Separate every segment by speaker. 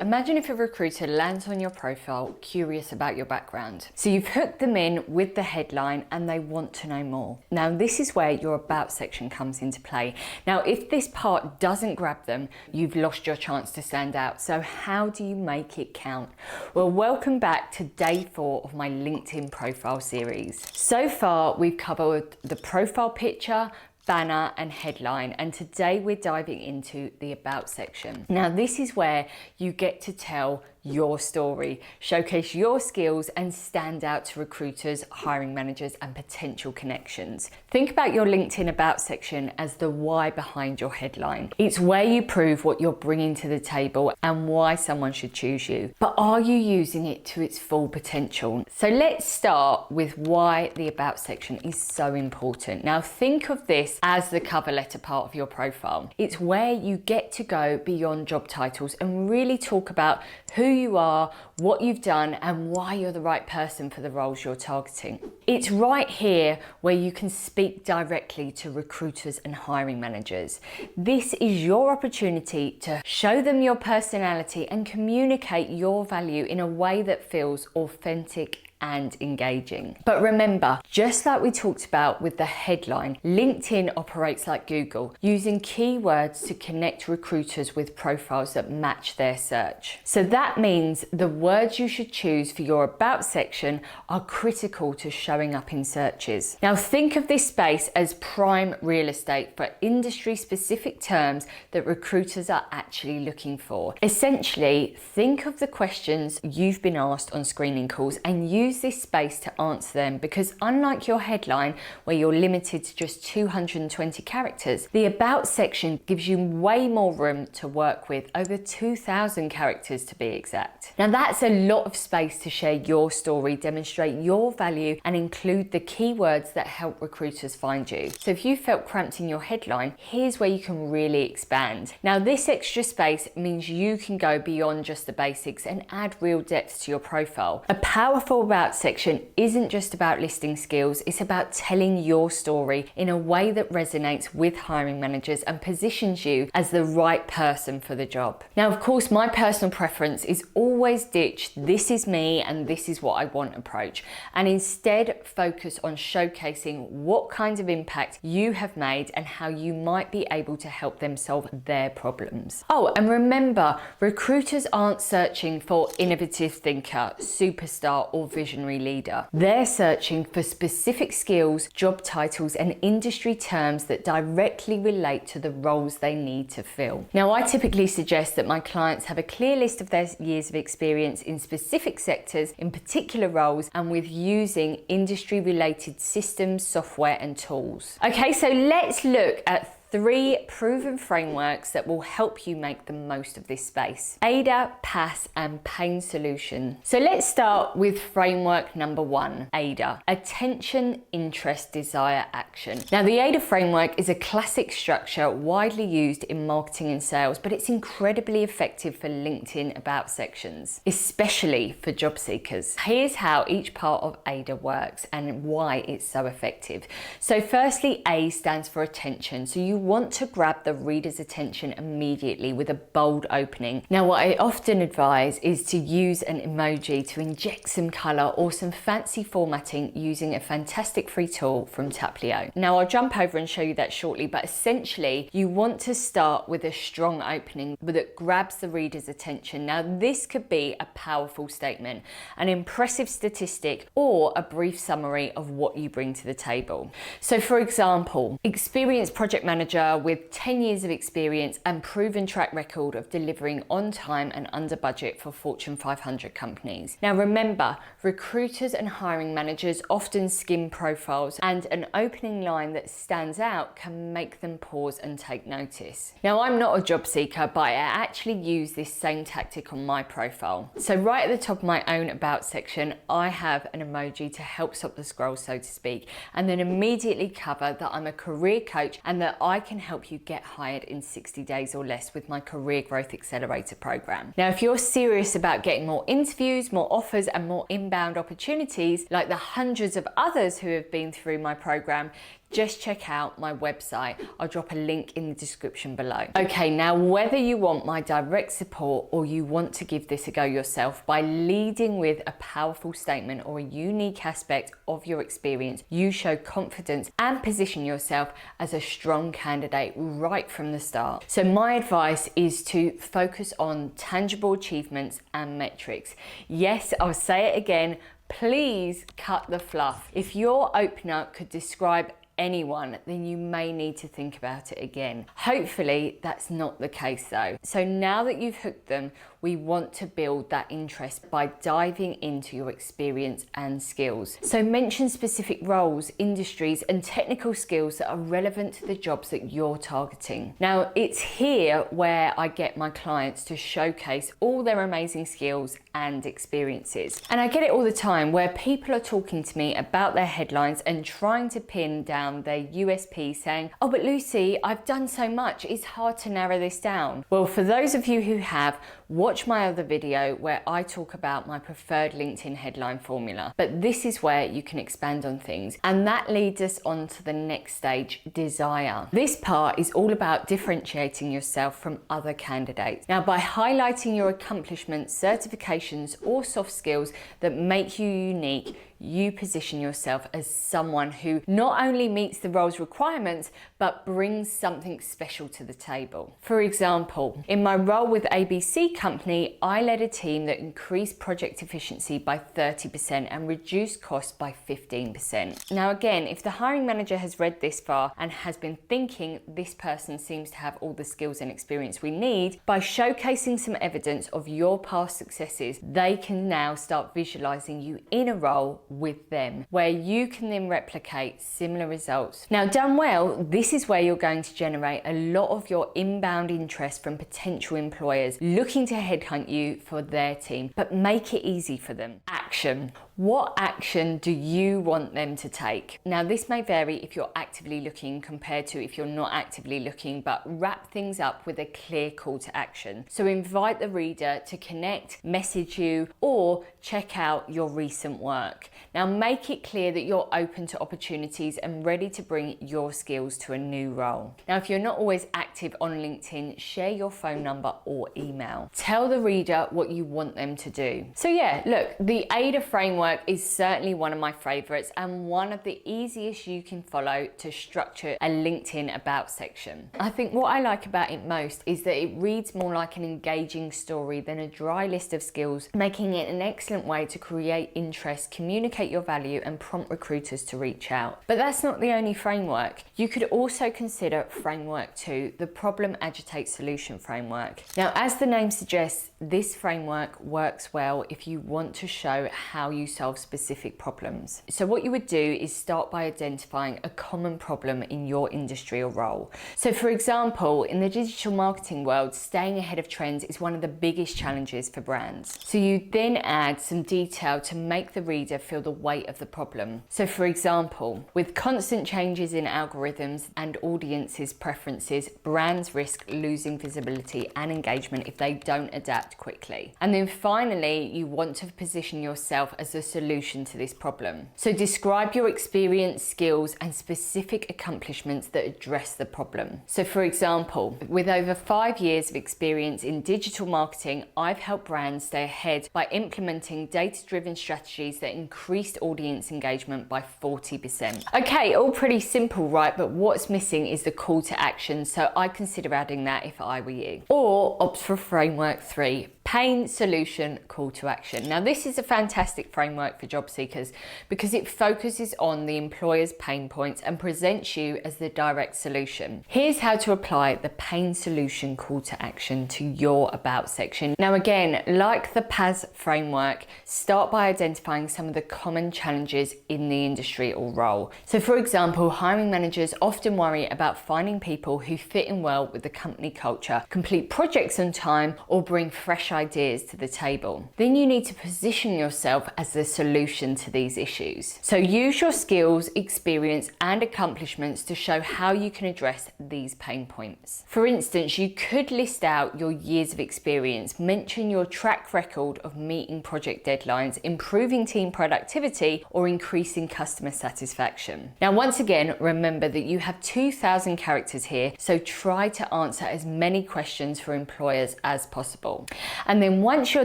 Speaker 1: Imagine if a recruiter lands on your profile curious about your background. So you've hooked them in with the headline and they want to know more. Now this is where your about section comes into play. Now if this part doesn't grab them, you've lost your chance to stand out. So how do you make it count? Well, welcome back to day 4 of my LinkedIn profile series. So far we've covered the profile picture, banner and headline, and today we're diving into the about section. Now this is where you get to tell your story, showcase your skills and stand out to recruiters, hiring managers and potential connections. Think about your LinkedIn about section as the why behind your headline. It's where you prove what you're bringing to the table and why someone should choose you. But are you using it to its full potential? So let's start with why the about section is so important. Now think of this as the cover letter part of your profile. It's where you get to go beyond job titles and really talk about who you are, what you've done, and why you're the right person for the roles you're targeting. It's right here where you can speak directly to recruiters and hiring managers. This is your opportunity to show them your personality and communicate your value in a way that feels authentic and engaging. But remember, just like we talked about with the headline, LinkedIn operates like Google, using keywords to connect recruiters with profiles that match their search. So that means the words you should choose for your about section are critical to showing up in searches. Now think of this space as prime real estate for industry-specific terms that recruiters are actually looking for. Essentially, think of the questions you've been asked on screening calls and use this space to answer them, because unlike your headline where you're limited to just 220 characters, the about section gives you way more room to work with, over 2,000 characters to be exact. Now that's a lot of space to share your story, demonstrate your value and include the keywords that help recruiters find you. So if you felt cramped in your headline, here's where you can really expand. Now this extra space means you can go beyond just the basics and add real depth to your profile. A powerful about section isn't just about listing skills, it's about telling your story in a way that resonates with hiring managers and positions you as the right person for the job. Now, of course, my personal preference is always ditch "this is me and this is what I want" approach, and instead focus on showcasing what kinds of impact you have made and how you might be able to help them solve their problems. Oh, and remember, recruiters aren't searching for innovative thinker, superstar or visionary leader. They're searching for specific skills, job titles and industry terms that directly relate to the roles they need to fill. Now, I typically suggest that my clients have a clear list of their years of experience in specific sectors, in particular roles, and with using industry related systems, software and tools. Okay, so let's look at 3 proven frameworks that will help you make the most of this space: AIDA, PAS and Pain Solution. So let's start with framework number 1, AIDA, Attention, Interest, Desire, Action. Now the AIDA framework is a classic structure widely used in marketing and sales, but it's incredibly effective for LinkedIn about sections, especially for job seekers. Here's how each part of AIDA works and why it's so effective. So firstly, A stands for attention. So you want to grab the reader's attention immediately with a bold opening. Now what I often advise is to use an emoji to inject some color or some fancy formatting using a fantastic free tool from Taplio. Now I'll jump over and show you that shortly, but essentially you want to start with a strong opening that grabs the reader's attention. Now this could be a powerful statement, an impressive statistic, or a brief summary of what you bring to the table. So for example, experienced project manager with 10 years of experience and proven track record of delivering on time and under budget for Fortune 500 companies. Now remember, recruiters and hiring managers often skim profiles, and an opening line that stands out can make them pause and take notice. Now I'm not a job seeker, but I actually use this same tactic on my profile. So right at the top of my own about section, I have an emoji to help stop the scroll, so to speak, and then immediately cover that I'm a career coach and that I can help you get hired in 60 days or less with my Career Growth Accelerator program. Now, if you're serious about getting more interviews, more offers, and more inbound opportunities, like the hundreds of others who have been through my program, just check out my website. I'll drop a link in the description below. Okay, now whether you want my direct support or you want to give this a go yourself, by leading with a powerful statement or a unique aspect of your experience, you show confidence and position yourself as a strong candidate right from the start. So my advice is to focus on tangible achievements and metrics. Yes, I'll say it again, please cut the fluff. If your opener could describe anyone, then you may need to think about it again. Hopefully that's not the case though. So now that you've hooked them, we want to build that interest by diving into your experience and skills. So mention specific roles, industries, and technical skills that are relevant to the jobs that you're targeting. Now, it's here where I get my clients to showcase all their amazing skills and experiences. And I get it all the time where people are talking to me about their headlines and trying to pin down their USP, saying, oh, but Lucy, I've done so much, it's hard to narrow this down. Well, for those of you who have, watch my other video where I talk about my preferred LinkedIn headline formula. But this is where you can expand on things. And that leads us on to the next stage, desire. This part is all about differentiating yourself from other candidates. Now, by highlighting your accomplishments, certifications, or soft skills that make you unique, you position yourself as someone who not only meets the role's requirements, but brings something special to the table. For example, in my role with ABC Company, I led a team that increased project efficiency by 30% and reduced costs by 15%. Now again, if the hiring manager has read this far and has been thinking this person seems to have all the skills and experience we need, by showcasing some evidence of your past successes, they can now start visualizing you in a role with them, where you can then replicate similar results. Now, done well, this is where you're going to generate a lot of your inbound interest from potential employers looking to headhunt you for their team, but make it easy for them. Action. What action do you want them to take? Now, this may vary if you're actively looking compared to if you're not actively looking, but wrap things up with a clear call to action. So invite the reader to connect, message you, or check out your recent work. Now, make it clear that you're open to opportunities and ready to bring your skills to a new role. Now, if you're not always active on LinkedIn, share your phone number or email. Tell the reader what you want them to do. So yeah, look, the AIDA framework is certainly one of my favorites and one of the easiest you can follow to structure a LinkedIn about section. I think what I like about it most is that it reads more like an engaging story than a dry list of skills, making it an excellent way to create interest, communicate your value, and prompt recruiters to reach out. But that's not the only framework. You could also consider framework 2, the problem agitate solution framework. Now, as the name suggests, this framework works well if you want to show how you solve specific problems. So what you would do is start by identifying a common problem in your industry or role. So for example, in the digital marketing world, staying ahead of trends is one of the biggest challenges for brands. So you then add some detail to make the reader feel the weight of the problem. So for example, with constant changes in algorithms and audiences' preferences, brands risk losing visibility and engagement if they don't adapt quickly. And then finally, you want to position yourself as a solution to this problem. So describe your experience, skills, and specific accomplishments that address the problem. So for example, with over 5 years of experience in digital marketing, I've helped brands stay ahead by implementing data-driven strategies that increased audience engagement by 40%. Okay, all pretty simple, right? But what's missing is the call to action, so I'd consider adding that if I were you. Or opt for framework 3, pain, solution, call to action. Now, this is a fantastic framework for job seekers because it focuses on the employer's pain points and presents you as the direct solution. Here's how to apply the pain, solution, call to action to your about section. Now, again, like the PAS framework, start by identifying some of the common challenges in the industry or role. So for example, hiring managers often worry about finding people who fit in well with the company culture, complete projects on time, or bring fresh ideas to the table. Then you need to position yourself as the solution to these issues. So use your skills, experience, and accomplishments to show how you can address these pain points. For instance, you could list out your years of experience, mention your track record of meeting project deadlines, improving team productivity, or increasing customer satisfaction. Now, once again, remember that you have 2,000 characters here, so try to answer as many questions for employers as possible. And then once you're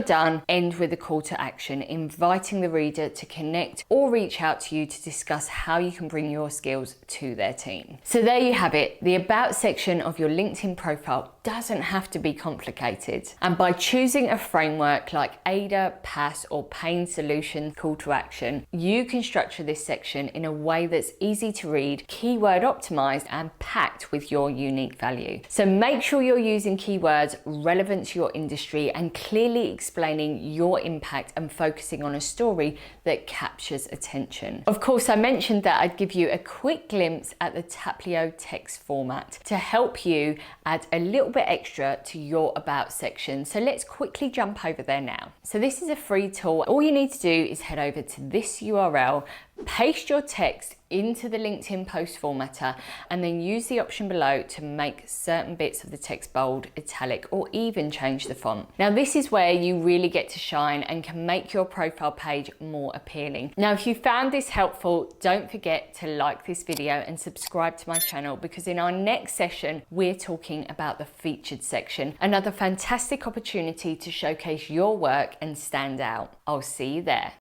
Speaker 1: done, end with a call to action, inviting the reader to connect or reach out to you to discuss how you can bring your skills to their team. So there you have it. The About section of your LinkedIn profile doesn't have to be complicated. And by choosing a framework like AIDA, PAS, or Pain Solution Call to Action, you can structure this section in a way that's easy to read, keyword optimized, and packed with your unique value. So make sure you're using keywords relevant to your industry and clearly explaining your impact and focusing on a story that captures attention. Of course, I mentioned that I'd give you a quick glimpse at the Taplio text format to help you add a little bit extra to your About section. So let's quickly jump over there now. So this is a free tool. All you need to do is head over to this URL, paste your text into the LinkedIn post formatter, and then use the option below to make certain bits of the text bold, italic, or even change the font. Now, this is where you really get to shine and can make your profile page more appealing. Now, if you found this helpful, don't forget to like this video and subscribe to my channel, because in our next session, we're talking about the featured section, another fantastic opportunity to showcase your work and stand out. I'll see you there.